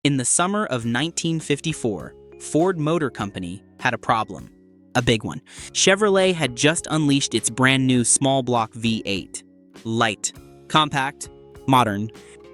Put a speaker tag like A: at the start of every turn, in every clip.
A: In the summer of 1954, Ford Motor Company had a problem. A big one. Chevrolet had just unleashed its brand new small block V8. Light, compact, modern.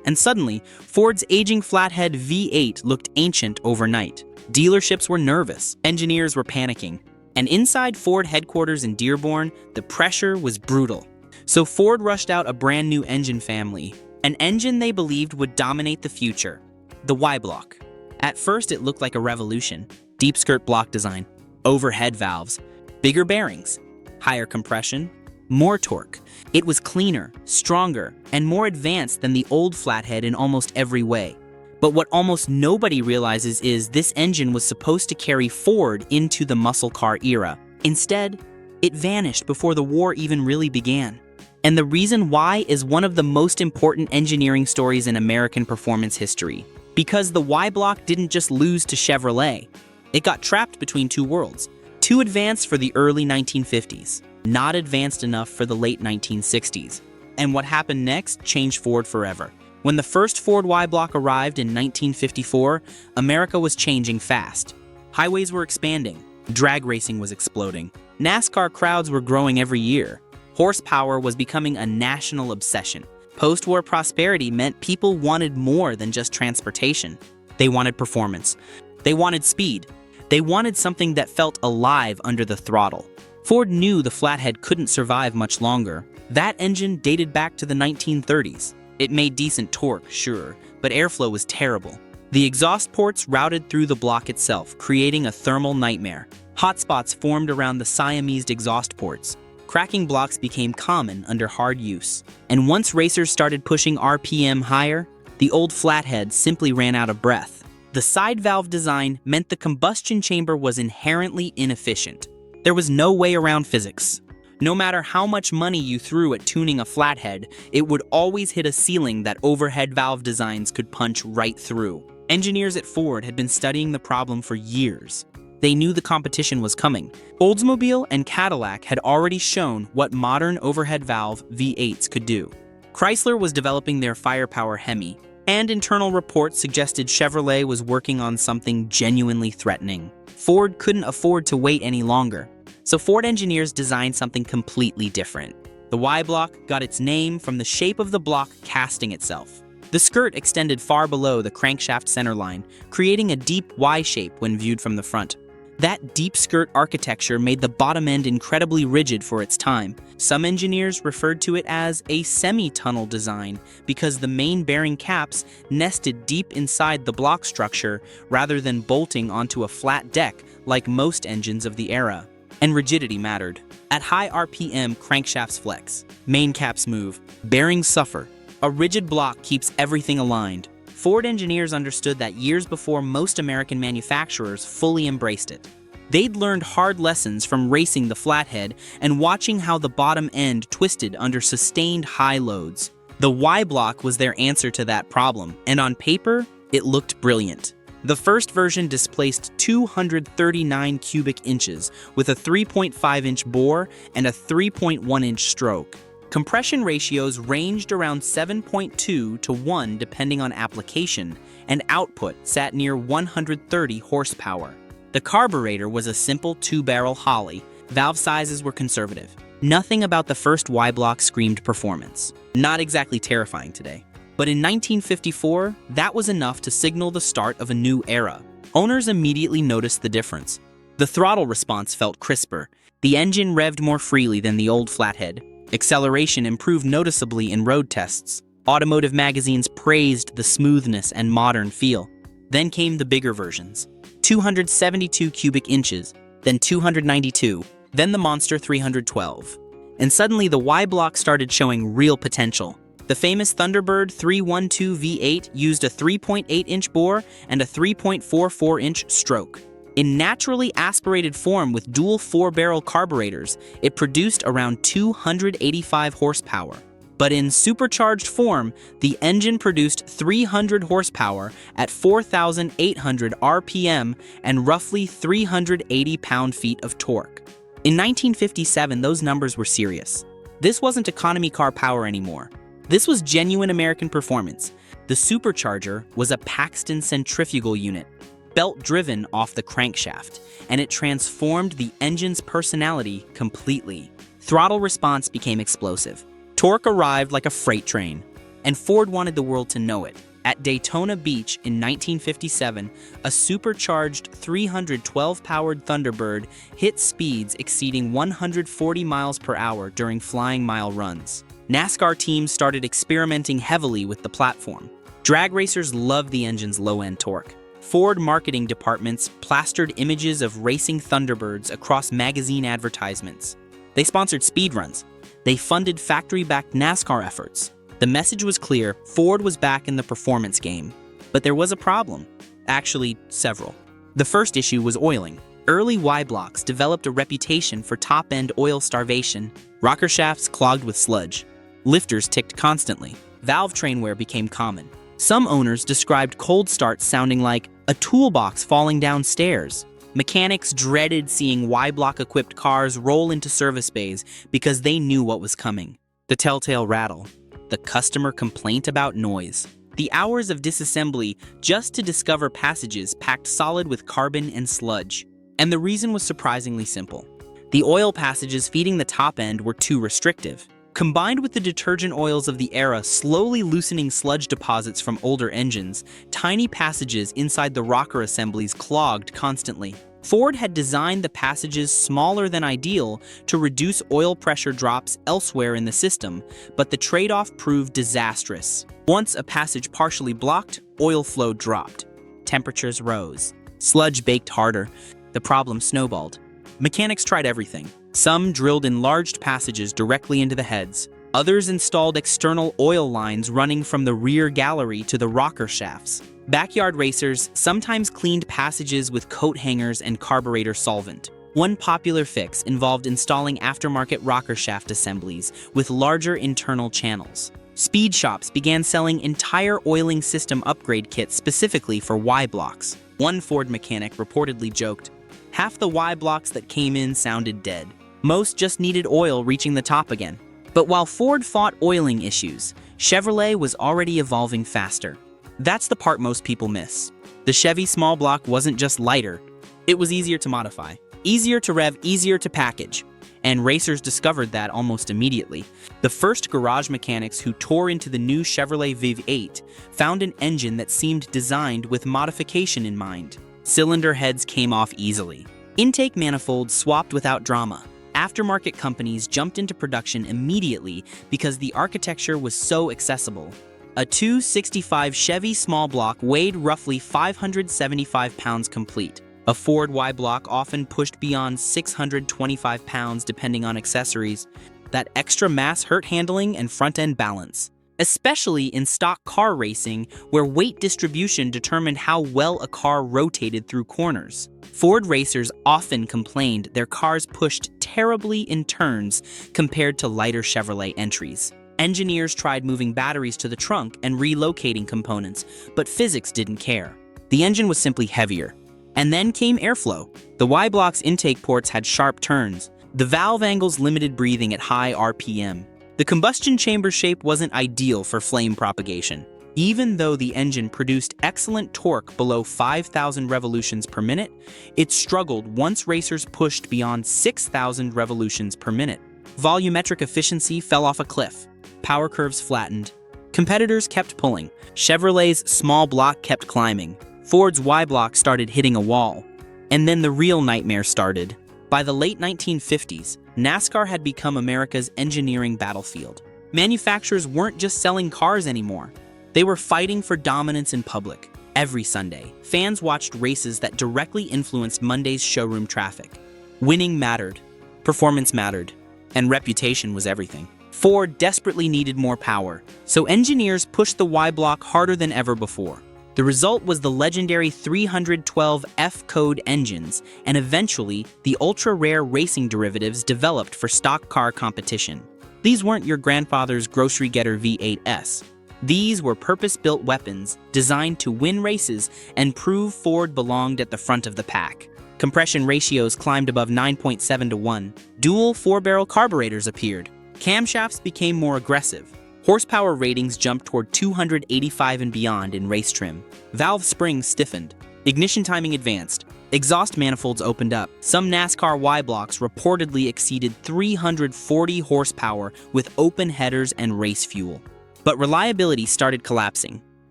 A: And suddenly, Ford's aging flathead V8 looked ancient overnight. Dealerships were nervous, engineers were panicking. And inside Ford headquarters in Dearborn, the pressure was brutal. So Ford rushed out a brand new engine family, an engine they believed would dominate the future. The Y-Block. At first, it looked like a revolution. Deep skirt block design, overhead valves, bigger bearings, higher compression, more torque. It was cleaner, stronger, and more advanced than the old flathead in almost every way. But what almost nobody realizes is this engine was supposed to carry Ford into the muscle car era. Instead, it vanished before the war even really began. And the reason why is one of the most important engineering stories in American performance history. Because the Y-Block didn't just lose to Chevrolet. It got trapped between two worlds. Too advanced for the early 1950s, not advanced enough for the late 1960s. And what happened next changed Ford forever. When the first Ford Y-Block arrived in 1954, America was changing fast. Highways were expanding. Drag racing was exploding. NASCAR crowds were growing every year. Horsepower was becoming a national obsession. Post-war prosperity meant people wanted more than just transportation. They wanted performance. They wanted speed. They wanted something that felt alive under the throttle. Ford knew the flathead couldn't survive much longer. That engine dated back to the 1930s. It made decent torque, sure, but airflow was terrible. The exhaust ports routed through the block itself, creating a thermal nightmare. Hotspots formed around the Siamese exhaust ports. Cracking blocks became common under hard use. And once racers started pushing RPM higher, the old flathead simply ran out of breath. The side valve design meant the combustion chamber was inherently inefficient. There was no way around physics. No matter how much money you threw at tuning a flathead, it would always hit a ceiling that overhead valve designs could punch right through. Engineers at Ford had been studying the problem for years. They knew the competition was coming. Oldsmobile and Cadillac had already shown what modern overhead valve V8s could do. Chrysler was developing their firepower Hemi, and internal reports suggested Chevrolet was working on something genuinely threatening. Ford couldn't afford to wait any longer, so Ford engineers designed something completely different. The Y-Block got its name from the shape of the block casting itself. The skirt extended far below the crankshaft centerline, creating a deep Y shape when viewed from the front. That deep skirt architecture made the bottom end incredibly rigid for its time. Some engineers referred to it as a semi-tunnel design because the main bearing caps nested deep inside the block structure rather than bolting onto a flat deck like most engines of the era. And rigidity mattered. At high RPM, crankshafts flex, main caps move, bearings suffer. A rigid block keeps everything aligned. Ford engineers understood that years before most American manufacturers fully embraced it. They'd learned hard lessons from racing the flathead and watching how the bottom end twisted under sustained high loads. The Y-Block was their answer to that problem, and on paper, it looked brilliant. The first version displaced 239 cubic inches with a 3.5-inch bore and a 3.1-inch stroke. Compression ratios ranged around 7.2 to 1 depending on application, and output sat near 130 horsepower. The carburetor was a simple 2-barrel Holley. Valve sizes were conservative. Nothing about the first Y-Block screamed performance. Not exactly terrifying today. But in 1954, that was enough to signal the start of a new era. Owners immediately noticed the difference. The throttle response felt crisper. The engine revved more freely than the old flathead. Acceleration improved noticeably in road tests. Automotive magazines praised the smoothness and modern feel. Then came the bigger versions. 272 cubic inches, then 292, then the monster 312. And suddenly the Y-Block started showing real potential. The famous Thunderbird 312 V8 used a 3.8-inch bore and a 3.44-inch stroke. In naturally aspirated form with dual 4-barrel carburetors, it produced around 285 horsepower. But in supercharged form, the engine produced 300 horsepower at 4,800 RPM and roughly 380 pound-feet of torque. In 1957, those numbers were serious. This wasn't economy car power anymore. This was genuine American performance. The supercharger was a Paxton centrifugal unit, belt-driven off the crankshaft, and it transformed the engine's personality completely. Throttle response became explosive. Torque arrived like a freight train, and Ford wanted the world to know it. At Daytona Beach in 1957, a supercharged 312-powered Thunderbird hit speeds exceeding 140 miles per hour during flying mile runs. NASCAR teams started experimenting heavily with the platform. Drag racers loved the engine's low-end torque. Ford marketing departments plastered images of racing Thunderbirds across magazine advertisements. They sponsored speed runs. They funded factory-backed NASCAR efforts. The message was clear: Ford was back in the performance game. But there was a problem. Actually, several. The first issue was oiling. Early Y-blocks developed a reputation for top-end oil starvation. Rocker shafts clogged with sludge. Lifters ticked constantly. Valve train wear became common. Some owners described cold starts sounding like a toolbox falling down stairs. Mechanics dreaded seeing Y-block-equipped cars roll into service bays because they knew what was coming. The telltale rattle. The customer complaint about noise. The hours of disassembly just to discover passages packed solid with carbon and sludge. And the reason was surprisingly simple. The oil passages feeding the top end were too restrictive. Combined with the detergent oils of the era slowly loosening sludge deposits from older engines, tiny passages inside the rocker assemblies clogged constantly. Ford had designed the passages smaller than ideal to reduce oil pressure drops elsewhere in the system, but the trade-off proved disastrous. Once a passage partially blocked, oil flow dropped. Temperatures rose. Sludge baked harder. The problem snowballed. Mechanics tried everything. Some drilled enlarged passages directly into the heads. Others installed external oil lines running from the rear gallery to the rocker shafts. Backyard racers sometimes cleaned passages with coat hangers and carburetor solvent. One popular fix involved installing aftermarket rocker shaft assemblies with larger internal channels. Speed shops began selling entire oiling system upgrade kits specifically for Y-blocks. One Ford mechanic reportedly joked, "Half the Y-blocks that came in sounded dead. Most just needed oil reaching the top again." But while Ford fought oiling issues, Chevrolet was already evolving faster. That's the part most people miss. The Chevy small block wasn't just lighter, it was easier to modify, easier to rev, easier to package. And racers discovered that almost immediately. The first garage mechanics who tore into the new Chevrolet V8 found an engine that seemed designed with modification in mind. Cylinder heads came off easily. Intake manifolds swapped without drama. Aftermarket companies jumped into production immediately because the architecture was so accessible. A 265 Chevy small block weighed roughly 575 pounds complete. A Ford Y-block often pushed beyond 625 pounds depending on accessories. That extra mass hurt handling and front-end balance, especially in stock car racing where weight distribution determined how well a car rotated through corners. Ford racers often complained their cars pushed terribly in turns compared to lighter Chevrolet entries. Engineers tried moving batteries to the trunk and relocating components, but physics didn't care. The engine was simply heavier. And then came airflow. The Y-block's intake ports had sharp turns. The valve angles limited breathing at high RPM. The combustion chamber shape wasn't ideal for flame propagation. Even though the engine produced excellent torque below 5,000 revolutions per minute, it struggled once racers pushed beyond 6,000 revolutions per minute. Volumetric efficiency fell off a cliff. Power curves flattened. Competitors kept pulling. Chevrolet's small block kept climbing. Ford's Y-block started hitting a wall. And then the real nightmare started. By the late 1950s, NASCAR had become America's engineering battlefield. Manufacturers weren't just selling cars anymore. They were fighting for dominance in public. Every Sunday, fans watched races that directly influenced Monday's showroom traffic. Winning mattered, performance mattered, and reputation was everything. Ford desperately needed more power, so engineers pushed the Y-block harder than ever before. The result was the legendary 312 F-code engines and eventually the ultra-rare racing derivatives developed for stock car competition. These weren't your grandfather's grocery getter V8s. These were purpose-built weapons designed to win races and prove Ford belonged at the front of the pack. Compression ratios climbed above 9.7 to 1. Dual 4-barrel carburetors appeared. Camshafts became more aggressive. Horsepower ratings jumped toward 285 and beyond in race trim. Valve springs stiffened. Ignition timing advanced. Exhaust manifolds opened up. Some NASCAR Y-blocks reportedly exceeded 340 horsepower with open headers and race fuel. But reliability started collapsing.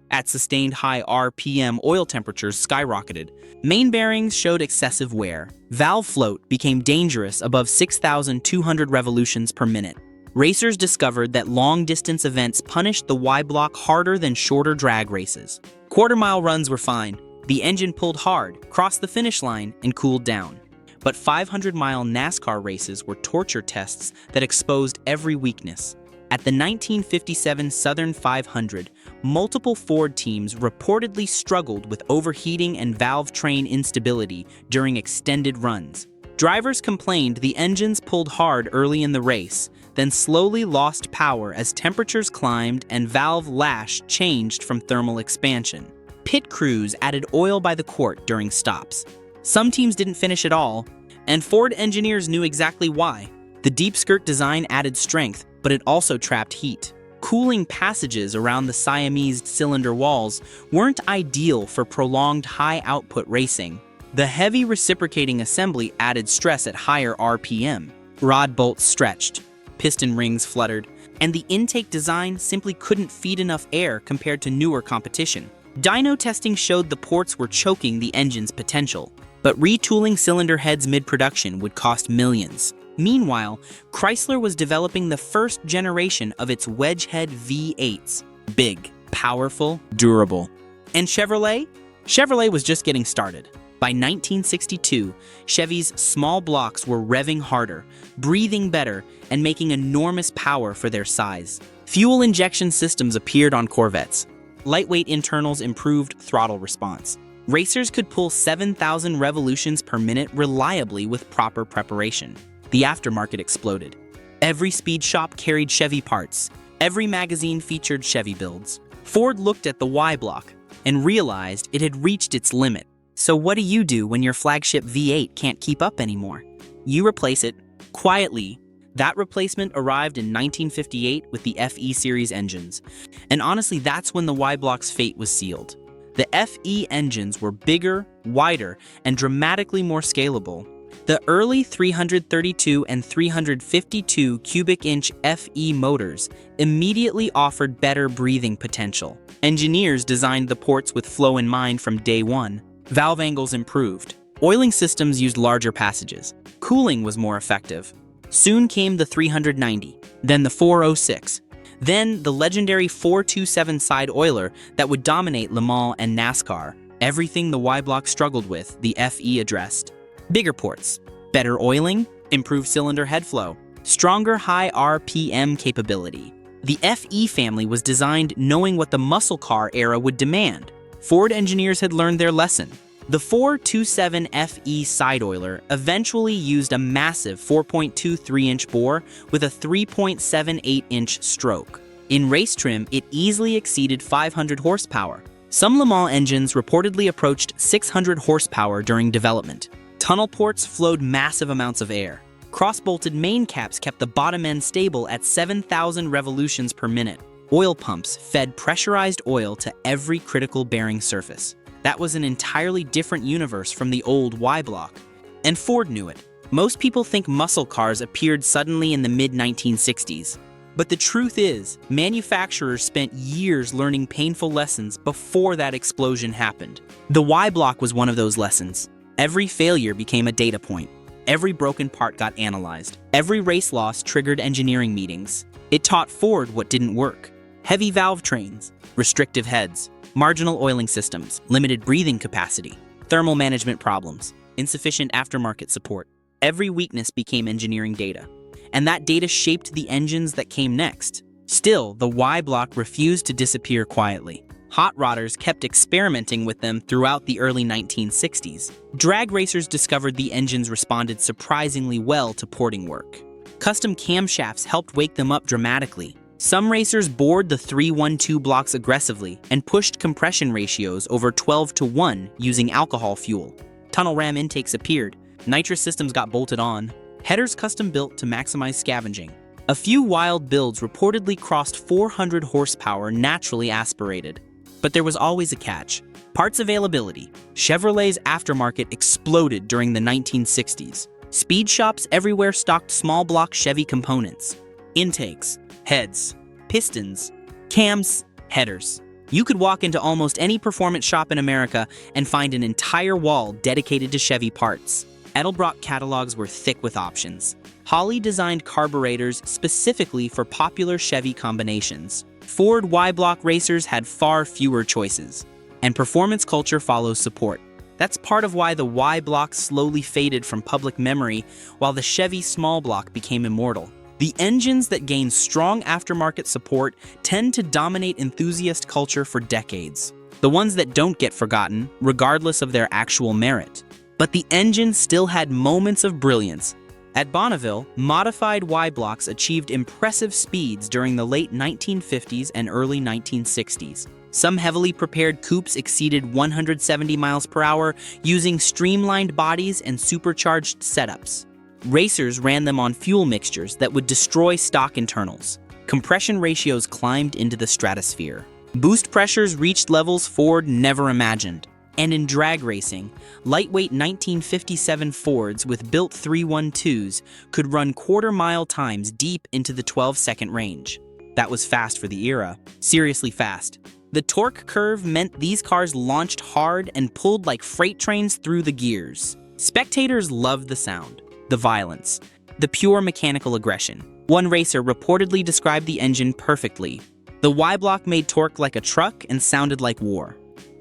A: At sustained high RPM, oil temperatures skyrocketed. Main bearings showed excessive wear. Valve float became dangerous above 6,200 revolutions per minute. Racers discovered that long-distance events punished the Y-block harder than shorter drag races. Quarter-mile runs were fine. The engine pulled hard, crossed the finish line, and cooled down. But 500-mile NASCAR races were torture tests that exposed every weakness. At the 1957 Southern 500, multiple Ford teams reportedly struggled with overheating and valve train instability during extended runs. Drivers complained the engines pulled hard early in the race, then slowly lost power as temperatures climbed and valve lash changed from thermal expansion. Pit crews added oil by the quart during stops. Some teams didn't finish at all, and Ford engineers knew exactly why. The deep skirt design added strength, but it also trapped heat. Cooling passages around the Siamese cylinder walls weren't ideal for prolonged high-output racing. The heavy reciprocating assembly added stress at higher RPM. Rod bolts stretched, piston rings fluttered, and the intake design simply couldn't feed enough air compared to newer competition. Dyno testing showed the ports were choking the engine's potential, but retooling cylinder heads mid-production would cost millions. Meanwhile, Chrysler was developing the first generation of its wedge-head V8s. Big, powerful, durable. And Chevrolet? Chevrolet was just getting started. By 1962, Chevy's small blocks were revving harder, breathing better, and making enormous power for their size. Fuel injection systems appeared on Corvettes. Lightweight internals improved throttle response. Racers could pull 7,000 revolutions per minute reliably with proper preparation. The aftermarket exploded. Every speed shop carried Chevy parts. Every magazine featured Chevy builds. Ford looked at the Y-block and realized it had reached its limit. So what do when your flagship V8 can't keep up anymore? You replace it quietly. That replacement arrived in 1958 with the FE series engines. And honestly, that's when the Y-block's fate was sealed. The FE engines were bigger, wider, and dramatically more scalable. The early 332 and 352 cubic inch FE motors immediately offered better breathing potential. Engineers designed the ports with flow in mind from day one. Valve angles improved. Oiling systems used larger passages. Cooling was more effective. Soon came the 390, then the 406, then the legendary 427 side oiler that would dominate Le Mans and NASCAR. Everything the Y-block struggled with, the FE addressed. Bigger ports, better oiling, improved cylinder head flow, stronger high RPM capability. The FE family was designed knowing what the muscle car era would demand. Ford engineers had learned their lesson. The 427 FE side oiler eventually used a massive 4.23-inch bore with a 3.78-inch stroke. In race trim, it easily exceeded 500 horsepower. Some Le Mans engines reportedly approached 600 horsepower during development. Tunnel ports flowed massive amounts of air. Cross-bolted main caps kept the bottom end stable at 7,000 revolutions per minute. Oil pumps fed pressurized oil to every critical bearing surface. That was an entirely different universe from the old Y-block. And Ford knew it. Most people think muscle cars appeared suddenly in the mid-1960s. But the truth is, manufacturers spent years learning painful lessons before that explosion happened. The Y-block was one of those lessons. Every failure became a data point. Every broken part got analyzed. Every race loss triggered engineering meetings. It taught Ford what didn't work. Heavy valve trains, restrictive heads, marginal oiling systems, limited breathing capacity, thermal management problems, insufficient aftermarket support. Every weakness became engineering data, and that data shaped the engines that came next. Still, the Y-block refused to disappear quietly. Hot rodders kept experimenting with them throughout the early 1960s. Drag racers discovered the engines responded surprisingly well to porting work. Custom camshafts helped wake them up dramatically. Some racers bored the 312 blocks aggressively and pushed compression ratios over 12:1 using alcohol fuel. Tunnel ram intakes appeared. Nitrous systems got bolted on. Headers custom built to maximize scavenging. A few wild builds reportedly crossed 400 horsepower naturally aspirated. But there was always a catch. Parts availability. Chevrolet's aftermarket exploded during the 1960s. Speed shops everywhere stocked small block Chevy components. Intakes, heads, pistons, cams, headers. You could walk into almost any performance shop in America and find an entire wall dedicated to Chevy parts. Edelbrock catalogs were thick with options. Holley designed carburetors specifically for popular Chevy combinations. Ford Y-Block racers had far fewer choices. And performance culture follows support. That's part of why the Y-Block slowly faded from public memory while the Chevy small block became immortal. The engines that gain strong aftermarket support tend to dominate enthusiast culture for decades. The ones that don't get forgotten, regardless of their actual merit. But the engine still had moments of brilliance. At Bonneville, modified Y-blocks achieved impressive speeds during the late 1950s and early 1960s. Some heavily prepared coupes exceeded 170 miles per hour using streamlined bodies and supercharged setups. Racers ran them on fuel mixtures that would destroy stock internals. Compression ratios climbed into the stratosphere. Boost pressures reached levels Ford never imagined. And in drag racing, lightweight 1957 Fords with built 312s could run quarter-mile times deep into the 12-second range. That was fast for the era. Seriously fast. The torque curve meant these cars launched hard and pulled like freight trains through the gears. Spectators loved the sound, the violence, the pure mechanical aggression. One racer reportedly described the engine perfectly. The Y-block made torque like a truck and sounded like war.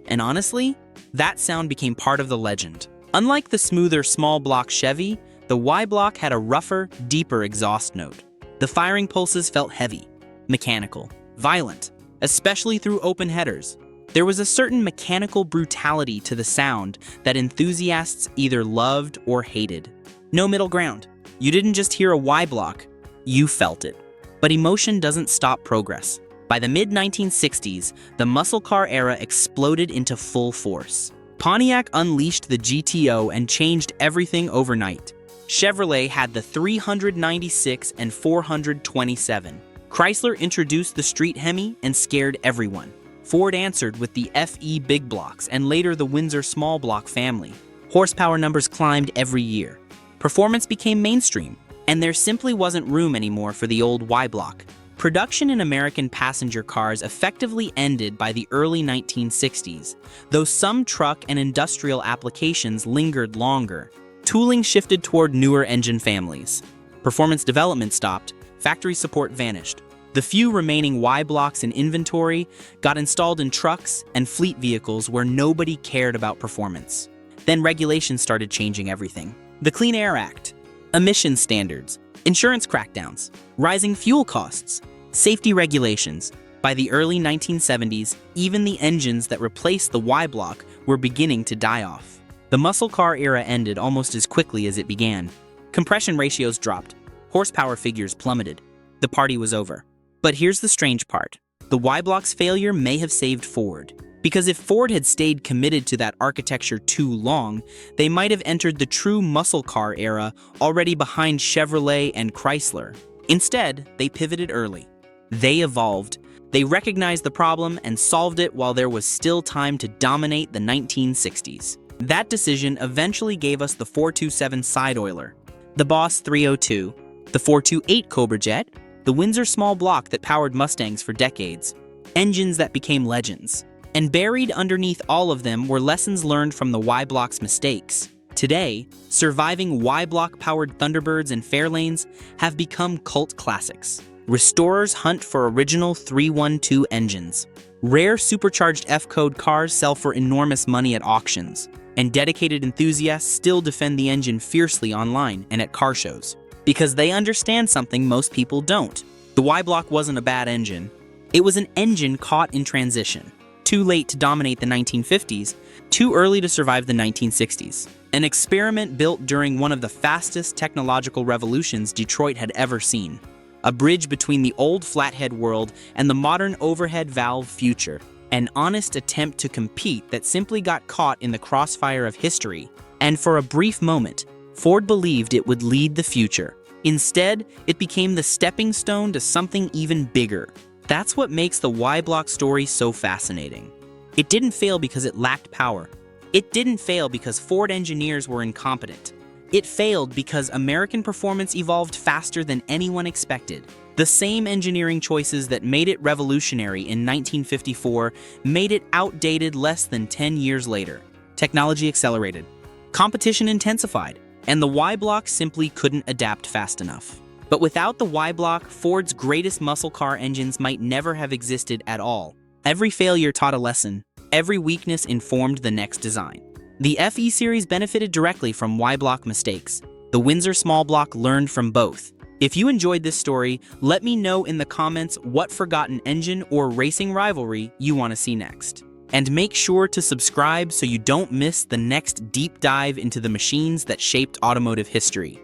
A: And honestly, that sound became part of the legend. Unlike the smoother small block Chevy, the Y-block had a rougher, deeper exhaust note. The firing pulses felt heavy, mechanical, violent, especially through open headers. There was a certain mechanical brutality to the sound that enthusiasts either loved or hated. No middle ground. You didn't just hear a Y-block, you felt it. But emotion doesn't stop progress. By the mid-1960s, the muscle car era exploded into full force. Pontiac unleashed the GTO and changed everything overnight. Chevrolet had the 396 and 427. Chrysler introduced the Street Hemi and scared everyone. Ford answered with the FE big blocks and later the Windsor small block family. Horsepower numbers climbed every year. Performance became mainstream, and there simply wasn't room anymore for the old Y-block. Production in American passenger cars effectively ended by the early 1960s, though some truck and industrial applications lingered longer. Tooling shifted toward newer engine families. Performance development stopped, factory support vanished. The few remaining Y-blocks in inventory got installed in trucks and fleet vehicles where nobody cared about performance. Then regulations started changing everything. The Clean Air Act, emission standards, insurance crackdowns, rising fuel costs, safety regulations. By the early 1970s, even the engines that replaced the Y-block were beginning to die off. The muscle car era ended almost as quickly as it began. Compression ratios dropped. Horsepower figures plummeted. The party was over. But here's the strange part. The Y-block's failure may have saved Ford. Because if Ford had stayed committed to that architecture too long, they might have entered the true muscle car era already behind Chevrolet and Chrysler. Instead, they pivoted early. They evolved. They recognized the problem and solved it while there was still time to dominate the 1960s. That decision eventually gave us the 427 side oiler, the Boss 302, the 428 Cobra Jet, the Windsor small block that powered Mustangs for decades, engines that became legends. And buried underneath all of them were lessons learned from the Y-block's mistakes. Today, surviving Y-block-powered Thunderbirds and Fairlanes have become cult classics. Restorers hunt for original 312 engines. Rare supercharged F-code cars sell for enormous money at auctions. And dedicated enthusiasts still defend the engine fiercely online and at car shows. Because they understand something most people don't. The Y-block wasn't a bad engine. It was an engine caught in transition. Too late to dominate the 1950s, too early to survive the 1960s. An experiment built during one of the fastest technological revolutions Detroit had ever seen. A bridge between the old flathead world and the modern overhead valve future. An honest attempt to compete that simply got caught in the crossfire of history. And for a brief moment, Ford believed it would lead the future. Instead, it became the stepping stone to something even bigger. That's what makes the Y-Block story so fascinating. It didn't fail because it lacked power. It didn't fail because Ford engineers were incompetent. It failed because American performance evolved faster than anyone expected. The same engineering choices that made it revolutionary in 1954 made it outdated less than 10 years later. Technology accelerated, competition intensified, and the Y-Block simply couldn't adapt fast enough. But without the Y-Block, Ford's greatest muscle car engines might never have existed at all. Every failure taught a lesson. Every weakness informed the next design. The FE series benefited directly from Y-Block mistakes. The Windsor small block learned from both. If you enjoyed this story, let me know in the comments what forgotten engine or racing rivalry you want to see next. And make sure to subscribe so you don't miss the next deep dive into the machines that shaped automotive history.